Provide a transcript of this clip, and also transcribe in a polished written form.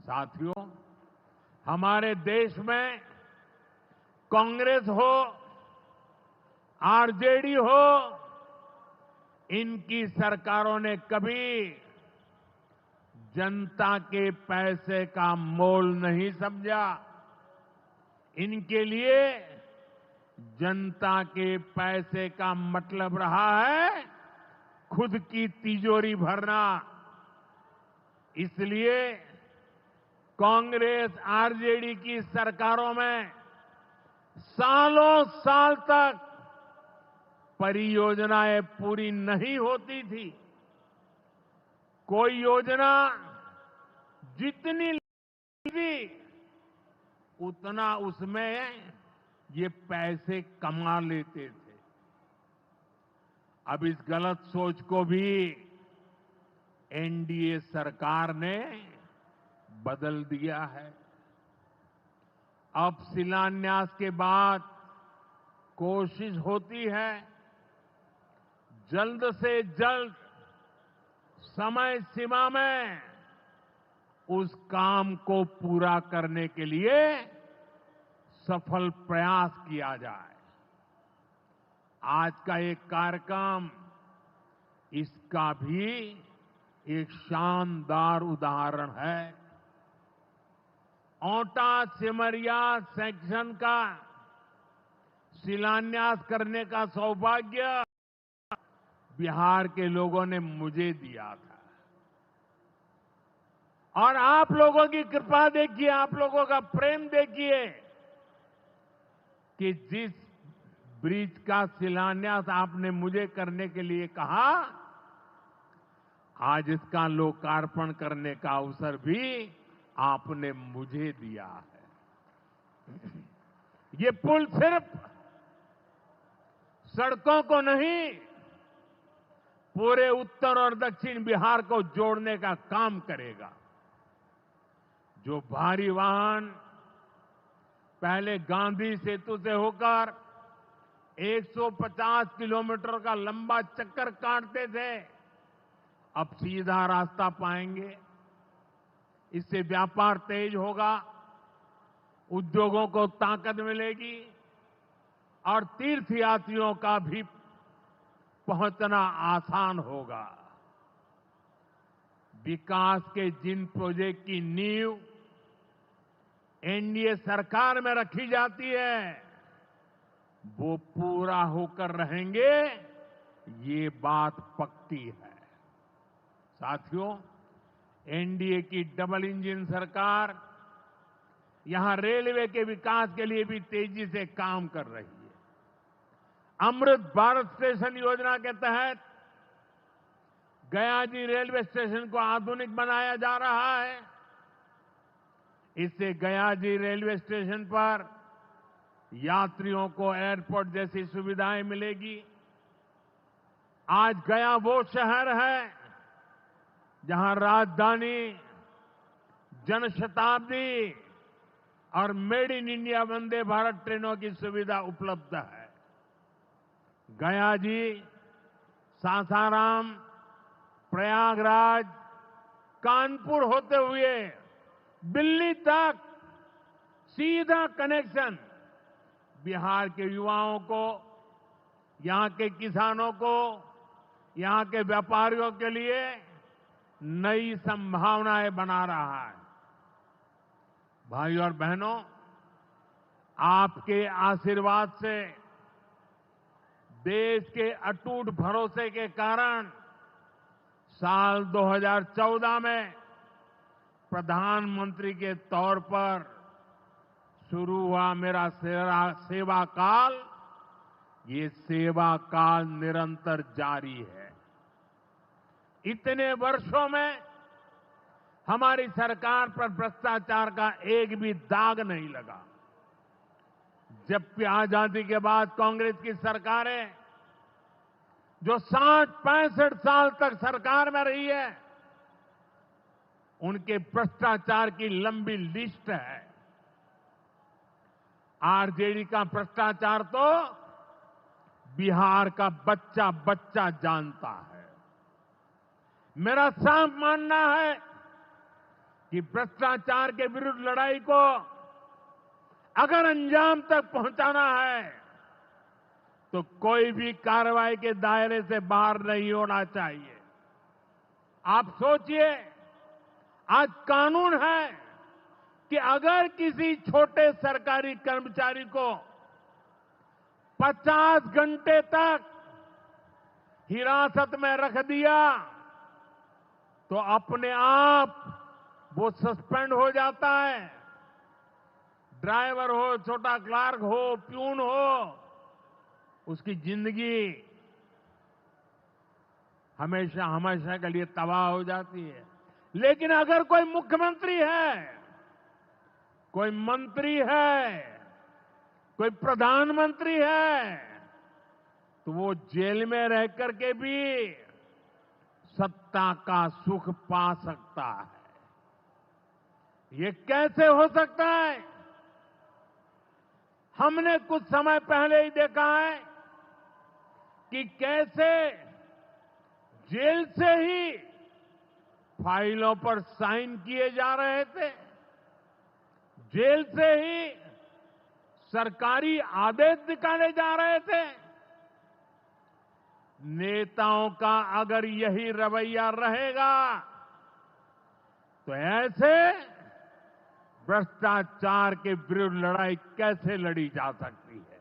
साथियों, हमारे देश में कांग्रेस हो, आरजेडी हो, इनकी सरकारों ने कभी जनता के पैसे का मोल नहीं समझा। इनके लिए जनता के पैसे का मतलब रहा है खुद की तिजोरी भरना। इसलिए कांग्रेस आरजेडी की सरकारों में सालों साल तक परियोजनाएं पूरी नहीं होती थी। कोई योजना जितनी थी उतना उसमें ये पैसे कमा लेते थे। अब इस गलत सोच को भी एनडीए सरकार ने बदल दिया है। अब शिलान्यास के बाद कोशिश होती है जल्द से जल्द समय सीमा में उस काम को पूरा करने के लिए सफल प्रयास किया जाए। आज का एक कार्यक्रम इसका भी एक शानदार उदाहरण है। ओंटा सिमरिया सेक्शन का शिलान्यास करने का सौभाग्य बिहार के लोगों ने मुझे दिया था। और आप लोगों की कृपा देखिए, आप लोगों का प्रेम देखिए कि जिस ब्रिज का शिलान्यास आपने मुझे करने के लिए कहा, आज इसका लोकार्पण करने का अवसर भी आपने मुझे दिया है। ये पुल सिर्फ सड़कों को नहीं, पूरे उत्तर और दक्षिण बिहार को जोड़ने का काम करेगा। जो भारी वाहन पहले गांधी सेतु से होकर 150 किलोमीटर का लंबा चक्कर काटते थे, अब सीधा रास्ता पाएंगे। इससे व्यापार तेज होगा, उद्योगों को ताकत मिलेगी और तीर्थयात्रियों का भी पहुंचना आसान होगा। विकास के जिन प्रोजेक्ट की नींव एनडीए सरकार में रखी जाती है, वो पूरा होकर रहेंगे, ये बात पक्की है। साथियों, एनडीए की डबल इंजन सरकार यहां रेलवे के विकास के लिए भी तेजी से काम कर रही है। अमृत भारत स्टेशन योजना के तहत गयाजी रेलवे स्टेशन को आधुनिक बनाया जा रहा है। इससे गयाजी रेलवे स्टेशन पर यात्रियों को एयरपोर्ट जैसी सुविधाएं मिलेगी। आज गया वो शहर है जहां राजधानी, जनशताब्दी और made in India Vande Bharat ट्रेनों की सुविधा उपलब्ध है। गया जी, सासाराम, प्रयागराज, कानपुर होते हुए दिल्ली तक सीधा कनेक्शन बिहार के युवाओं को, यहां के किसानों को, यहां के व्यापारियों के लिए नई संभावनाएं बना रहा है। भाइयों और बहनों, आपके आशीर्वाद से, देश के अटूट भरोसे के कारण साल 2014 में प्रधानमंत्री के तौर पर शुरू हुआ मेरा सेवा काल, ये सेवा काल निरंतर जारी है। इतने वर्षों में हमारी सरकार पर भ्रष्टाचार का एक भी दाग नहीं लगा। जबकि आजादी के बाद कांग्रेस की सरकारें जो 60-65 साल तक सरकार में रही है, उनके भ्रष्टाचार की लंबी लिस्ट है। आरजेडी का भ्रष्टाचार तो बिहार का बच्चा बच्चा जानता है। मेरा साफ मानना है कि भ्रष्टाचार के विरुद्ध लड़ाई को अगर अंजाम तक पहुंचाना है तो कोई भी कार्रवाई के दायरे से बाहर नहीं होना चाहिए। आप सोचिए, आज कानून है कि अगर किसी छोटे सरकारी कर्मचारी को 50 घंटे तक हिरासत में रख दिया तो अपने आप वो सस्पेंड हो जाता है। ड्राइवर हो, छोटा क्लार्क हो, प्यून हो, उसकी जिंदगी हमेशा हमेशा के लिए तबाह हो जाती है। लेकिन अगर कोई मुख्यमंत्री है, कोई मंत्री है, कोई प्रधानमंत्री है, तो वो जेल में रह करके भी सत्ता का सुख पा सकता है। ये कैसे हो सकता है? हमने कुछ समय पहले ही देखा है कि कैसे जेल से ही फाइलों पर साइन किए जा रहे थे, जेल से ही सरकारी आदेश निकाले जा रहे थे। नेताओं का अगर यही रवैया रहेगा तो ऐसे भ्रष्टाचार के विरुद्ध लड़ाई कैसे लड़ी जा सकती है?